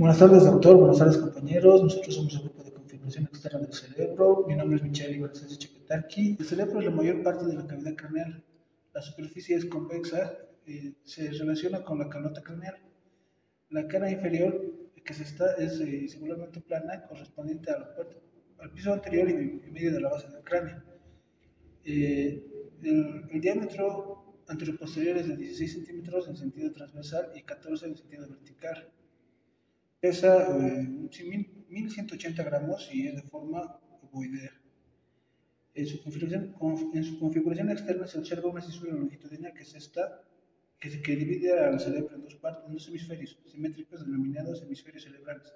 Buenas tardes, doctor. Buenas tardes, compañeros. Nosotros somos el grupo de configuración externa del cerebro. Mi nombre es Michelle Ibarzáez Chepetarqui. El cerebro es la mayor parte de la cavidad craneal. La superficie es convexa, se relaciona con la calota craneal. La cara inferior, es singularmente plana, correspondiente al piso anterior y medio de la base del cráneo. El diámetro anteroposterior es de 16 centímetros en sentido transversal y 14 en sentido vertical. Pesa 1180 gramos y es de forma ovoidea. En su configuración externa se observa una cisura longitudinal que es esta, que divide al cerebro en dos hemisferios simétricos denominados hemisferios cerebrales.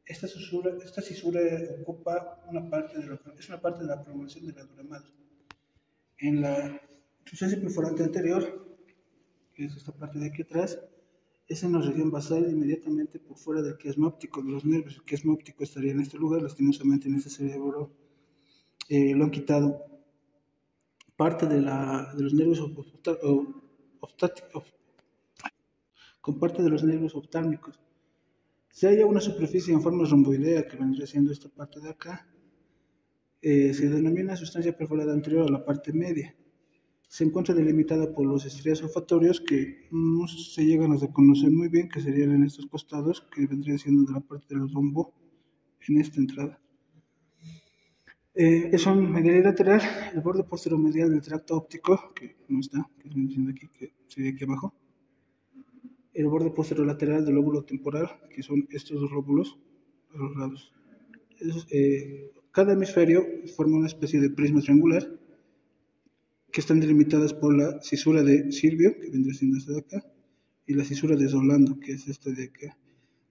Esta cisura ocupa es una parte de la prolongación de la dura madre. En la sustancia perforante anterior, que es esta parte de aquí atrás, es en la región basal, inmediatamente por fuera del quiasma óptico de los nervios. El quiasma óptico estaría en este lugar, lastimosamente en este cerebro lo han quitado. Parte de los nervios con parte de los nervios oftálmicos. Se halla una superficie en forma romboidea que vendría siendo esta parte de acá. Se denomina sustancia perforada anterior a la parte media. Se encuentra delimitada por los estriados olfatorios que no se llegan a reconocer muy bien, que serían en estos costados, que vendrían siendo de la parte del rombo en esta entrada. Son medial y lateral, el borde posteromedial del tracto óptico, que no está, que viene siendo aquí, que sería aquí abajo. El borde posterolateral del lóbulo temporal, que son estos dos lóbulos a los lados. Cada hemisferio forma una especie de prisma triangular, que están delimitadas por la cisura de Silvio, que vendría siendo esta de acá, y la cisura de Solano, que es esta de acá.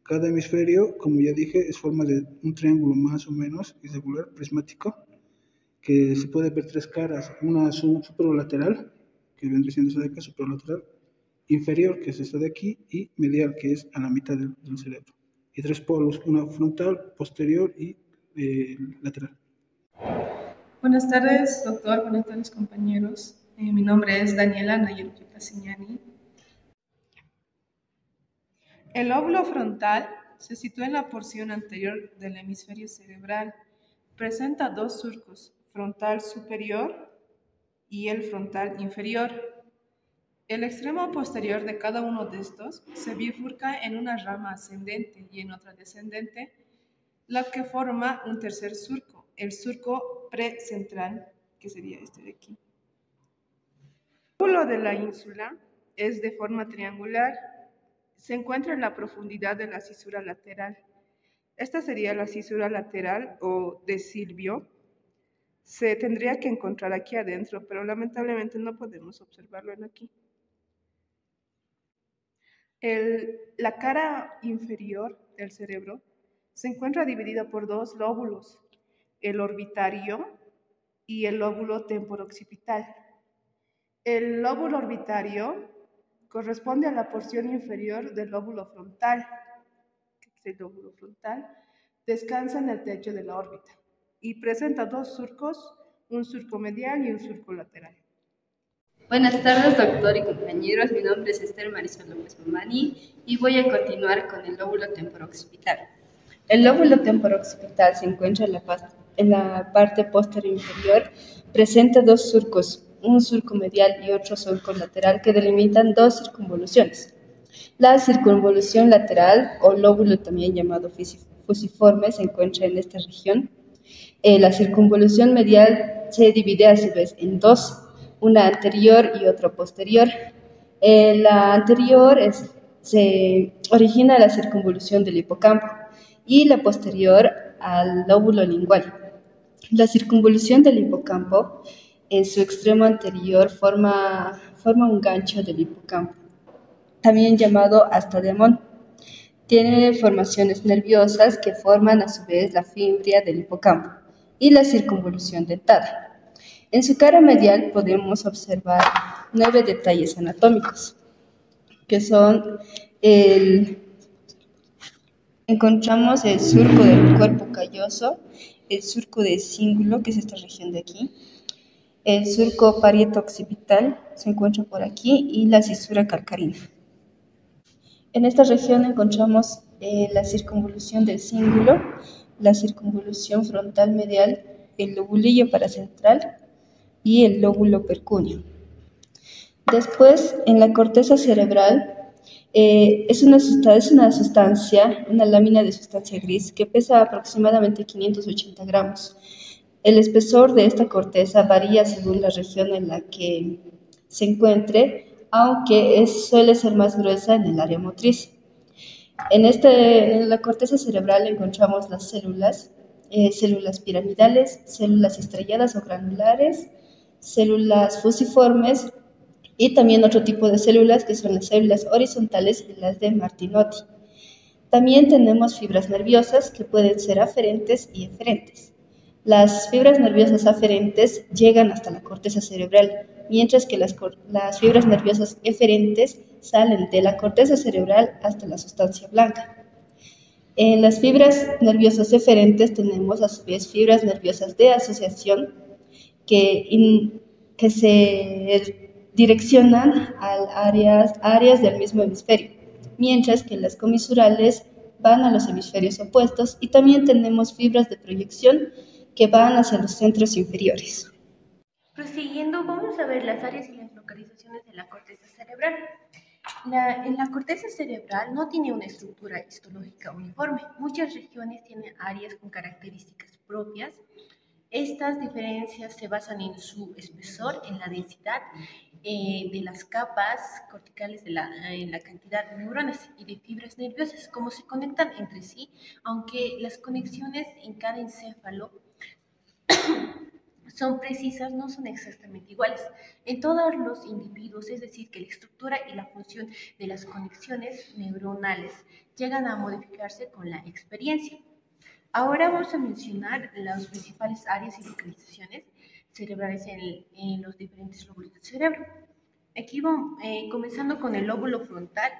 Cada hemisferio, como ya dije, es forma de un triángulo más o menos irregular, prismático, que se puede ver tres caras, una superolateral, que vendría siendo esta de acá, superolateral, inferior, que es esta de aquí, y medial, que es a la mitad del cerebro. Y tres polos, una frontal, posterior y lateral. Buenas tardes, doctor. Buenas tardes, compañeros. Mi nombre es Daniela Nayel Siñani. El lóbulo frontal se sitúa en la porción anterior del hemisferio cerebral. Presenta dos surcos, frontal superior y el frontal inferior. El extremo posterior de cada uno de estos se bifurca en una rama ascendente y en otra descendente, la que forma un tercer surco, el surco precentral, que sería este de aquí. El lóbulo de la ínsula es de forma triangular. Se encuentra en la profundidad de la cisura lateral. Esta sería la cisura lateral o de Silvio. Se tendría que encontrar aquí adentro, pero lamentablemente no podemos observarlo aquí. La cara inferior del cerebro se encuentra dividida por dos lóbulos, el orbitario y el lóbulo temporooccipital. El lóbulo orbitario corresponde a la porción inferior del lóbulo frontal. El lóbulo frontal descansa en el techo de la órbita y presenta dos surcos, un surco medial y un surco lateral. Buenas tardes, doctor y compañeros. Mi nombre es Esther Marisol López Mamani y voy a continuar con el lóbulo temporooccipital. El lóbulo temporooccipital se encuentra en la parte posterior inferior. Presenta dos surcos, un surco medial y otro surco lateral que delimitan dos circunvoluciones. La circunvolución lateral, o lóbulo también llamado fusiforme, se encuentra en esta región. La circunvolución medial se divide a su vez en dos, una anterior y otra posterior. La anterior se origina de la circunvolución del hipocampo y la posterior al lóbulo lingual. La circunvolución del hipocampo en su extremo anterior forma un gancho del hipocampo, también llamado asta de Amón. Tiene formaciones nerviosas que forman a su vez la fimbria del hipocampo y la circunvolución dentada. En su cara medial podemos observar 9 detalles anatómicos, que son encontramos el surco del cuerpo calloso, el surco de cíngulo, que es esta región de aquí, el surco parieto-occipital, se encuentra por aquí, y la cisura calcarina. En esta región encontramos la circunvolución del cíngulo, la circunvolución frontal medial, el lobulillo paracentral y el lóbulo percúneo. Después, en la corteza cerebral, es una sustancia, una lámina de sustancia gris que pesa aproximadamente 580 gramos. El espesor de esta corteza varía según la región en la que se encuentre, aunque suele ser más gruesa en el área motriz. En la corteza cerebral encontramos las células piramidales, células estrelladas o granulares, células fusiformes y también otro tipo de células que son las células horizontales y las de Martinotti. También tenemos fibras nerviosas que pueden ser aferentes y eferentes. Las fibras nerviosas aferentes llegan hasta la corteza cerebral, mientras que las fibras nerviosas eferentes salen de la corteza cerebral hasta la sustancia blanca. En las fibras nerviosas eferentes tenemos a su vez fibras nerviosas de asociación que se direccionan a áreas del mismo hemisferio, mientras que las comisurales van a los hemisferios opuestos, y también tenemos fibras de proyección que van hacia los centros inferiores. Prosiguiendo, vamos a ver las áreas y las localizaciones de la corteza cerebral. En la corteza cerebral no tiene una estructura histológica uniforme. Muchas regiones tienen áreas con características propias. Estas diferencias se basan en su espesor, en la densidad de las capas corticales, en la cantidad de neuronas y de fibras nerviosas, cómo se conectan entre sí, aunque las conexiones en cada encéfalo son precisas, no son exactamente iguales en todos los individuos, es decir, que la estructura y la función de las conexiones neuronales llegan a modificarse con la experiencia. Ahora vamos a mencionar las principales áreas y localizaciones cerebrales en los diferentes lóbulos del cerebro. Aquí vamos, comenzando con el lóbulo frontal,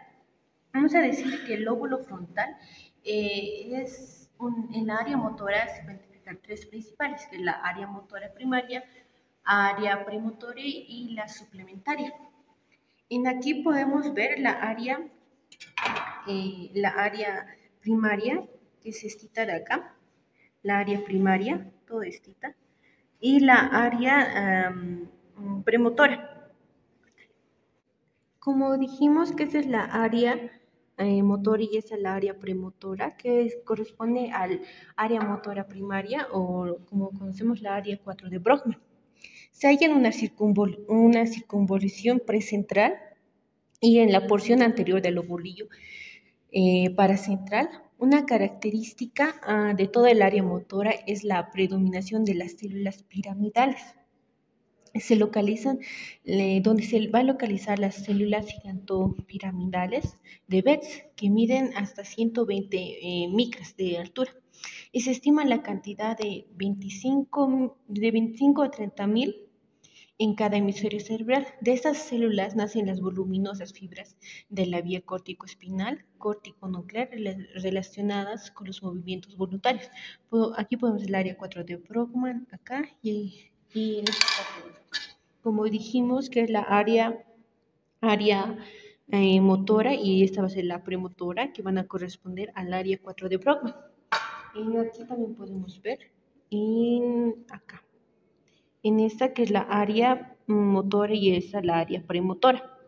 vamos a decir que el lóbulo frontal en la área motora se pueden identificar tres principales, que es la área motora primaria, área premotora y la suplementaria. Aquí podemos ver la área primaria, que es esta de acá, la área primaria, toda esta, y la área premotora. Como dijimos que esa es la área motora y esa es la área premotora, que corresponde al área motora primaria, o como conocemos la área 4 de Brodmann. Se halla en una circunvolución precentral y en la porción anterior del lobulillo paracentral. Una característica de toda el área motora es la predominación de las células piramidales. Se localizan donde se va a localizar las células gigantopiramidales de Betz, que miden hasta 120 micras de altura, y se estima la cantidad de 25 a 30 mil en cada hemisferio cerebral. De estas células nacen las voluminosas fibras de la vía córtico-espinal, córtico-nuclear, relacionadas con los movimientos voluntarios. Aquí podemos ver el área 4 de Brodmann, acá, y en este caso, como dijimos, que es la área motora, y esta va a ser la premotora, que van a corresponder al área 4 de Brodmann. Aquí también podemos ver, acá, en esta que es la área motora y esta la área premotora.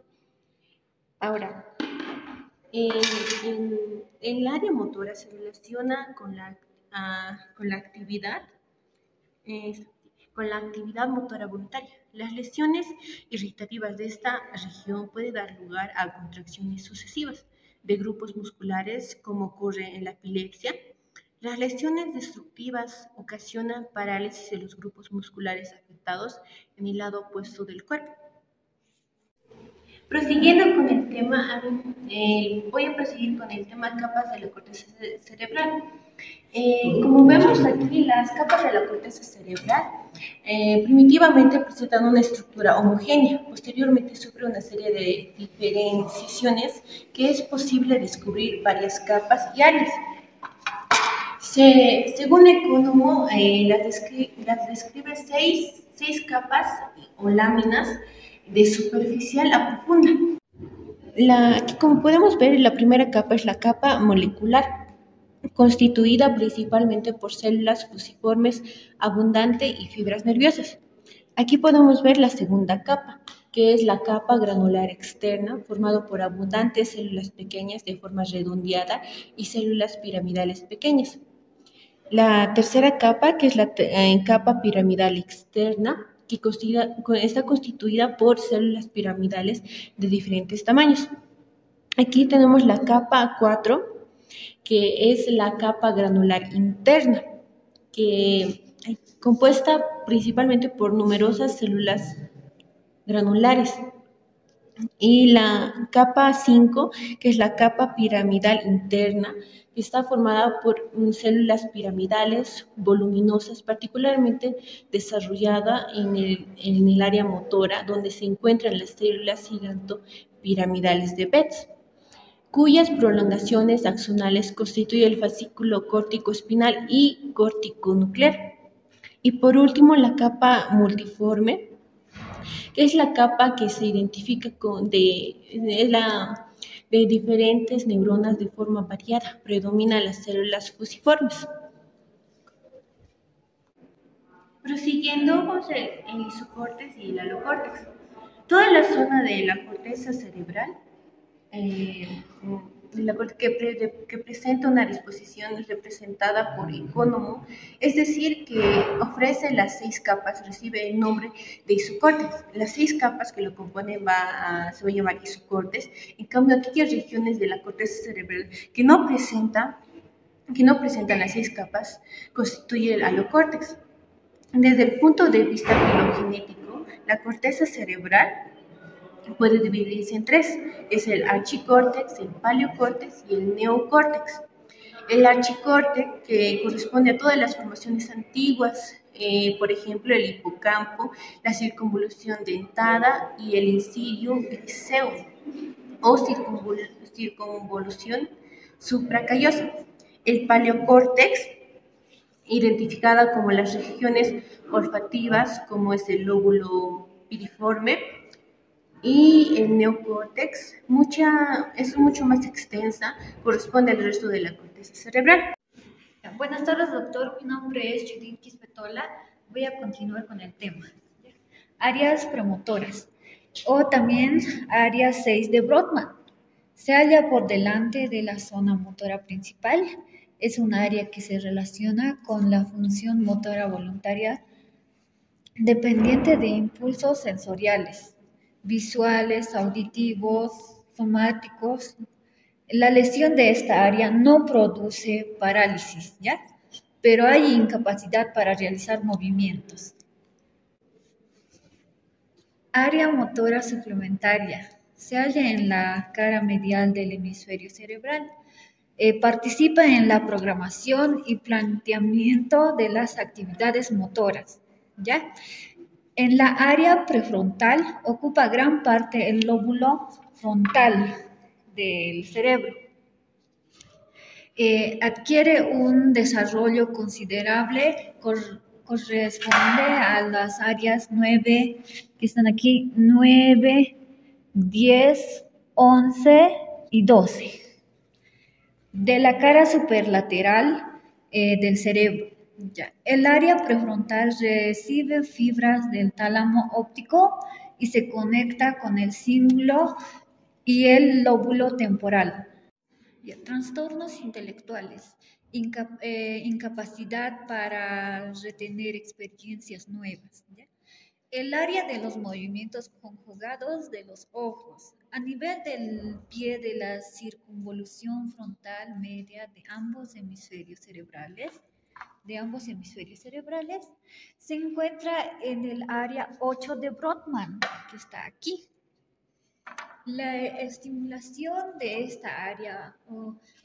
Ahora, en el área motora se relaciona con la actividad motora voluntaria. Las lesiones irritativas de esta región pueden dar lugar a contracciones sucesivas de grupos musculares, como ocurre en la epilepsia. Las lesiones destructivas ocasionan parálisis de los grupos musculares afectados en el lado opuesto del cuerpo. Prosiguiendo con el tema, voy a proseguir con el tema capas de la corteza cerebral. Como vemos aquí, las capas de la corteza cerebral primitivamente presentan una estructura homogénea. Posteriormente sufre una serie de diferenciaciones que es posible descubrir varias capas y áreas. Según Economo, las describe seis capas o láminas de superficial a profunda. Aquí, como podemos ver, la primera capa es la capa molecular, constituida principalmente por células fusiformes abundante y fibras nerviosas. Aquí podemos ver la segunda capa, que es la capa granular externa, formado por abundantes células pequeñas de forma redondeada y células piramidales pequeñas. La tercera capa, que es la capa piramidal externa, que está constituida por células piramidales de diferentes tamaños. Aquí tenemos la capa 4, que es la capa granular interna, que es compuesta principalmente por numerosas células granulares. Y la capa 5, que es la capa piramidal interna, que está formada por células piramidales voluminosas, particularmente desarrollada en el área motora, donde se encuentran las células gigantopiramidales de Betz, cuyas prolongaciones axonales constituyen el fascículo córtico-espinal y corticonuclear. Y por último, la capa multiforme, que es la capa que se identifica de diferentes neuronas de forma variada. Predominan las células fusiformes. Prosiguiendo con el isocórtex y el alocórtex. Toda la zona de la corteza cerebral que presenta una disposición representada por icónomo, es decir, que ofrece las 6 capas, recibe el nombre de isocórtex. Las 6 capas que lo componen se va a llamar isocórtex. En cambio, aquellas regiones de la corteza cerebral que no presentan las 6 capas constituye el alocórtex. Desde el punto de vista filogenético, la corteza cerebral puede dividirse en 3, es el archicórtex, el paleocórtex y el neocórtex. El archicórtex, que corresponde a todas las formaciones antiguas, por ejemplo, el hipocampo, la circunvolución dentada y el insidium griseum, o circunvolución supracallosa. El paleocórtex, identificada como las regiones olfativas, como es el lóbulo piriforme, y el neocórtex es mucho más extensa, corresponde al resto de la corteza cerebral. Buenas tardes, doctor. Mi nombre es Judith Quispetola. Voy a continuar con el tema. Áreas premotoras, o también área 6 de Brodmann. Se halla por delante de la zona motora principal. Es un área que se relaciona con la función motora voluntaria dependiente de impulsos sensoriales, visuales, auditivos, somáticos. La lesión de esta área no produce parálisis, ¿ya? Pero hay incapacidad para realizar movimientos. Área motora suplementaria. Se halla en la cara medial del hemisferio cerebral. Participa en la programación y planteamiento de las actividades motoras, ¿ya? En la área prefrontal ocupa gran parte el lóbulo frontal del cerebro. Adquiere un desarrollo considerable, corresponde a las áreas 9, que están aquí, 9, 10, 11 y 12. De la cara superlateral del cerebro. Ya. El área prefrontal recibe fibras del tálamo óptico y se conecta con el cíngulo y el lóbulo temporal. Ya. Trastornos intelectuales, incapacidad para retener experiencias nuevas. ¿Ya? El área de los movimientos conjugados de los ojos, a nivel del pie de la circunvolución frontal media de ambos hemisferios cerebrales, se encuentra en el área 8 de Brodmann, que está aquí. La estimulación de esta área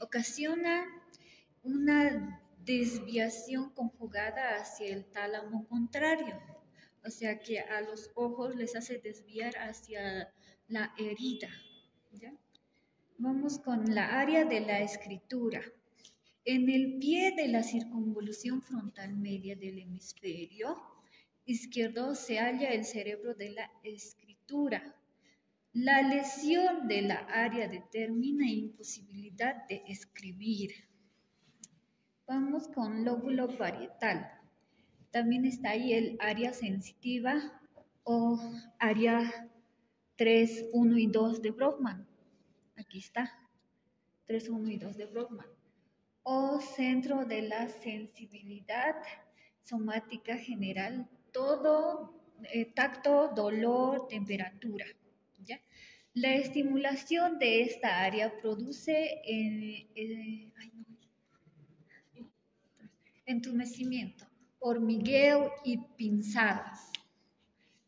ocasiona una desviación conjugada hacia el tálamo contrario, o sea que a los ojos les hace desviar hacia la herida. ¿Ya? Vamos con la área de la escritura. En el pie de la circunvolución frontal media del hemisferio izquierdo se halla el cerebro de la escritura. La lesión de la área determina imposibilidad de escribir. Vamos con lóbulo parietal. También está ahí el área sensitiva o área 3, 1 y 2 de Brodmann. Aquí está, 3, 1 y 2 de Brodmann. O centro de la sensibilidad somática general, todo tacto, dolor, temperatura. ¿Ya? La estimulación de esta área produce entumecimiento, hormigueo y pinzadas.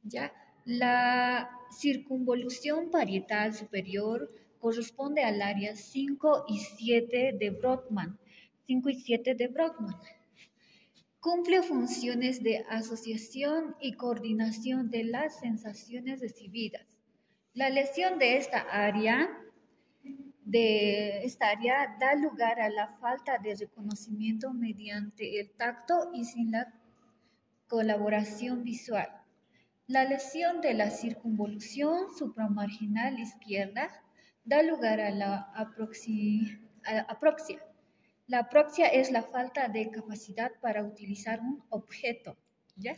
¿Ya? La circunvolución parietal superior corresponde al área 5 y 7 de Brodmann. 5 y 7 de Brodmann. Cumple funciones de asociación y coordinación de las sensaciones recibidas. La lesión de esta área da lugar a la falta de reconocimiento mediante el tacto y sin la colaboración visual. La lesión de la circunvolución supramarginal izquierda da lugar a la aproxia. La aproxia es la falta de capacidad para utilizar un objeto. ¿Ya?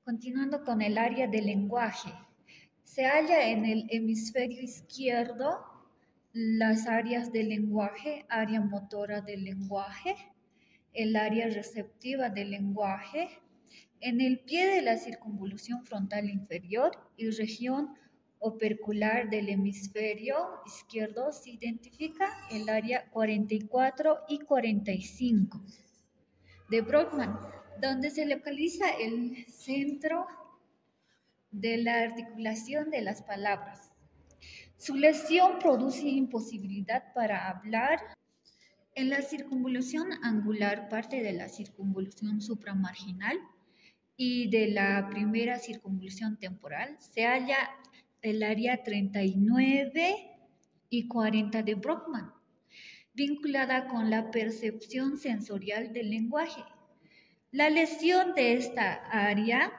Continuando con el área del lenguaje. Se halla en el hemisferio izquierdo las áreas del lenguaje, área motora del lenguaje, el área receptiva del lenguaje, en el pie de la circunvolución frontal inferior y región opercular del hemisferio izquierdo se identifica el área 44 y 45 de Brodmann, donde se localiza el centro de la articulación de las palabras. Su lesión produce imposibilidad para hablar. En la circunvolución angular, parte de la circunvolución supramarginal y de la primera circunvolución temporal, se halla el área 39 y 40 de Brodmann, vinculada con la percepción sensorial del lenguaje. La lesión de esta área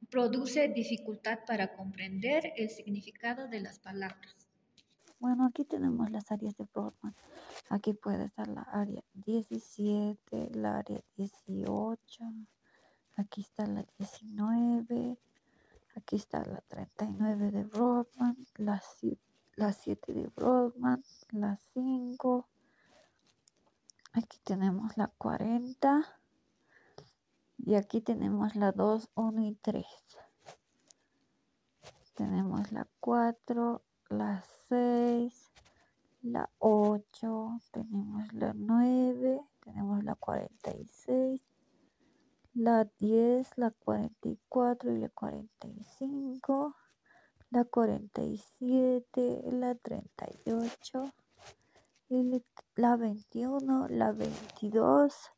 produce dificultad para comprender el significado de las palabras. Bueno, aquí tenemos las áreas de Brodmann. Aquí puede estar la área 17, la área 18, aquí está la 19, aquí está la 39 de Brodmann, la 7 de Brodmann, la 5, aquí tenemos la 40 y aquí tenemos la 2, 1 y 3. Tenemos la 4, la 6, la 8, tenemos la 9, tenemos la 46, la 10, la 44 y la 45, la 47, la 38, y la 21, la 22,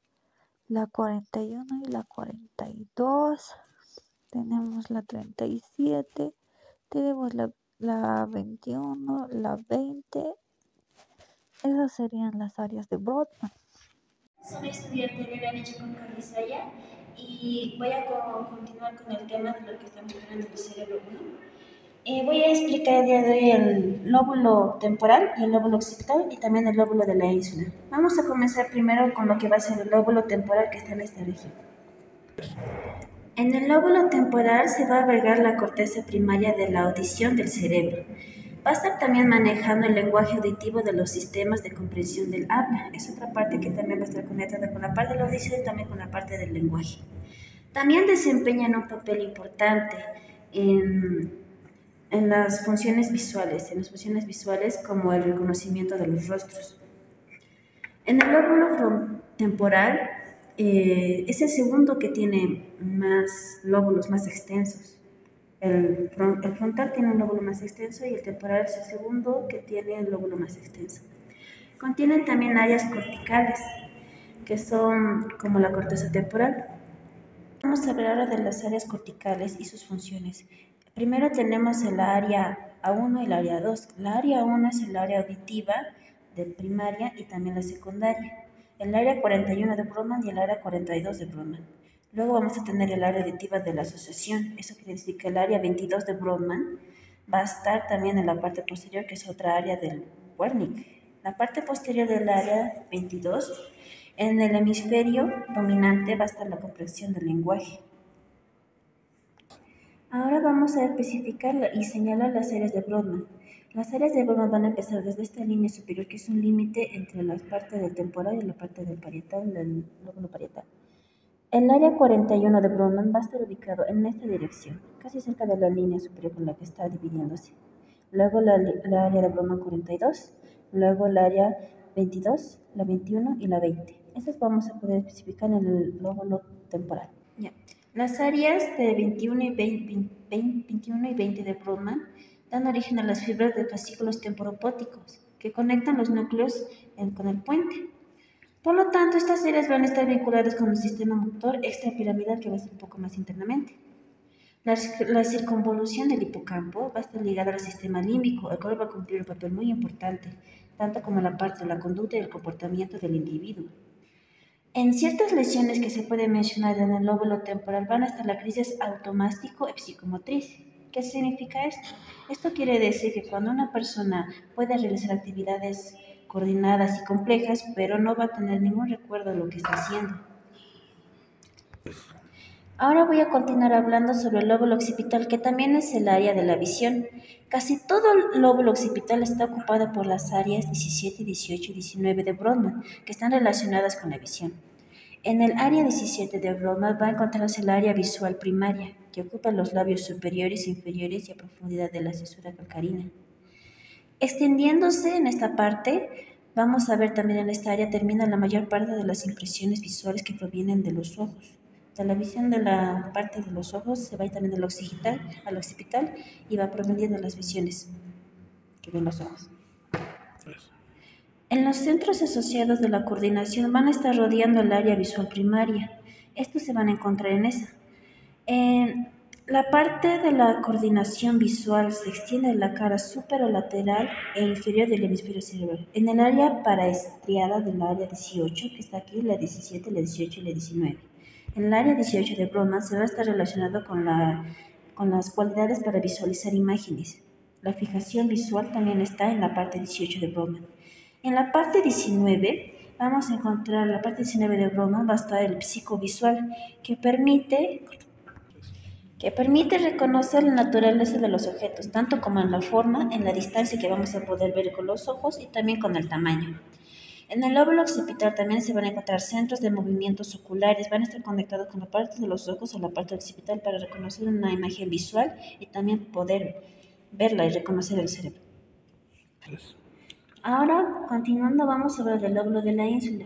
la 41 y la 42, tenemos la 37, tenemos la 21, la 20. Esas serían las áreas de Brodmann. Soy estudiante de Derecho con Carrizaya y voy a continuar con el tema de lo que estamos hablando del cerebro humano. Voy a explicar el día de hoy el lóbulo temporal y el lóbulo occipital y también el lóbulo de la ínsula. Vamos a comenzar primero con lo que va a ser el lóbulo temporal que está en esta región. En el lóbulo temporal se va a albergar la corteza primaria de la audición del cerebro. Va a estar también manejando el lenguaje auditivo de los sistemas de comprensión del habla. Es otra parte que también va a estar conectada con la parte de la audición y también con la parte del lenguaje. También desempeñan un papel importante en las funciones visuales, como el reconocimiento de los rostros. En el lóbulo temporal es el segundo que tiene más lóbulos más extensos. El frontal tiene un lóbulo más extenso y el temporal es el segundo que tiene el lóbulo más extenso. Contienen también áreas corticales, que son como la corteza temporal. Vamos a hablar ahora de las áreas corticales y sus funciones. Primero tenemos el área A1 y el área 2. La área 1 es el área auditiva de primaria y también la secundaria. El área 41 de Brodmann y el área 42 de Brodmann. Luego vamos a tener el área auditiva de la asociación. Eso quiere decir que el área 22 de Brodmann va a estar también en la parte posterior, que es otra área del Wernicke. La parte posterior del área 22, en el hemisferio dominante va a estar la comprensión del lenguaje. Ahora vamos a especificar y señalar las áreas de Brodmann. Las áreas de Brodmann van a empezar desde esta línea superior, que es un límite entre la parte del temporal y la parte del parietal, del lóbulo parietal. El área 41 de Brodmann va a estar ubicado en esta dirección, casi cerca de la línea superior con la que está dividiéndose. Luego la área de Brodmann 42, luego el área 22, la 21 y la 20. Estas vamos a poder especificar en el lóbulo temporal. Ya. Las áreas de 21 y 20 de Brodmann dan origen a las fibras de fascículos temporopóticos que conectan los núcleos con el puente. Por lo tanto, estas áreas van a estar vinculadas con el sistema motor extrapiramidal, que va a estar un poco más internamente. La circunvolución del hipocampo va a estar ligada al sistema límbico, el cual va a cumplir un papel muy importante, tanto como la parte de la conducta y el comportamiento del individuo. En ciertas lesiones que se puede mencionar en el lóbulo temporal van a estar la crisis automástico y psicomotriz. ¿Qué significa esto? Esto quiere decir que cuando una persona puede realizar actividades coordinadas y complejas, pero no va a tener ningún recuerdo de lo que está haciendo. Ahora voy a continuar hablando sobre el lóbulo occipital, que también es el área de la visión. Casi todo el lóbulo occipital está ocupado por las áreas 17, 18 y 19 de Brodmann, que están relacionadas con la visión. En el área 17 de Brodmann va a encontrarse el área visual primaria, que ocupa los labios superiores, inferiores y a profundidad de la cesura calcarina. Extendiéndose en esta parte, vamos a ver también en esta área termina la mayor parte de las impresiones visuales que provienen de los ojos. De la visión de la parte de los ojos se va a ir también al occipital y va a provenir de las visiones que ven los ojos. En los centros asociados de la coordinación van a estar rodeando el área visual primaria. Estos se van a encontrar en esa. La parte de la coordinación visual se extiende en la cara superolateral e inferior del hemisferio cerebral. En el área paraestriada del área 18, que está aquí, la 17, la 18 y la 19. En el área 18 de Brodmann se va a estar relacionado con las cualidades para visualizar imágenes. La fijación visual también está en la parte 18 de Brodmann. En la parte 19 vamos a encontrar, la parte 19 de Brodmann va a estar el psicovisual, que permite reconocer la naturaleza de los objetos, tanto como en la forma, en la distancia que vamos a poder ver con los ojos y también con el tamaño. En el lóbulo occipital también se van a encontrar centros de movimientos oculares, van a estar conectados con la parte de los ojos a la parte occipital para reconocer una imagen visual y también poder verla y reconocer el cerebro. Ahora, continuando, vamos a hablar del lóbulo de la ínsula,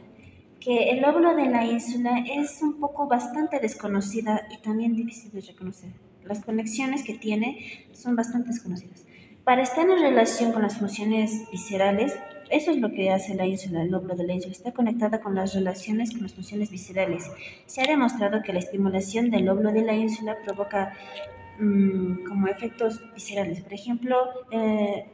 que el lóbulo de la ínsula es un poco bastante desconocida y también difícil de reconocer. Las conexiones que tiene son bastante desconocidas. Para estar en relación con las funciones viscerales, eso es lo que hace la ínsula, el lóbulo de la ínsula. Está conectada con las relaciones con las funciones viscerales. Se ha demostrado que la estimulación del lóbulo de la ínsula provoca como efectos viscerales. Por ejemplo,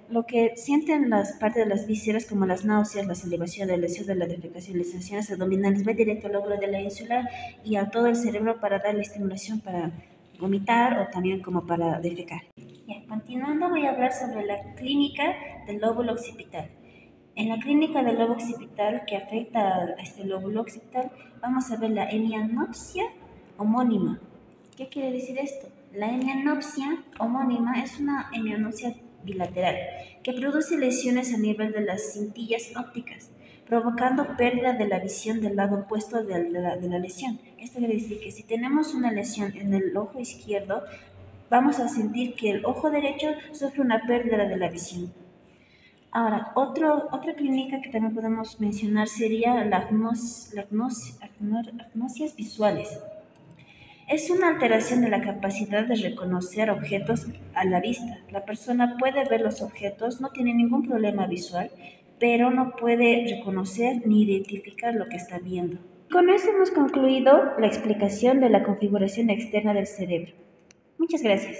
lo que sienten las partes de las vísceras, como las náuseas, la salivación, el deseo de la defecación, las sensaciones abdominales, va directo al lóbulo de la ínsula y a todo el cerebro para darle estimulación para vomitar o también como para defecar. Bien, continuando voy a hablar sobre la clínica del lóbulo occipital. En la clínica del lóbulo occipital que afecta a este lóbulo occipital, vamos a ver la hemianopsia homónima. ¿Qué quiere decir esto? La hemianopsia homónima es una hemianopsia bilateral que produce lesiones a nivel de las cintillas ópticas, provocando pérdida de la visión del lado opuesto de la lesión. Esto quiere decir que si tenemos una lesión en el ojo izquierdo, vamos a sentir que el ojo derecho sufre una pérdida de la visión. Ahora, otra clínica que también podemos mencionar sería la agnosias visuales. Es una alteración de la capacidad de reconocer objetos a la vista. La persona puede ver los objetos, no tiene ningún problema visual, pero no puede reconocer ni identificar lo que está viendo. Con eso hemos concluido la explicación de la configuración externa del cerebro. Muchas gracias.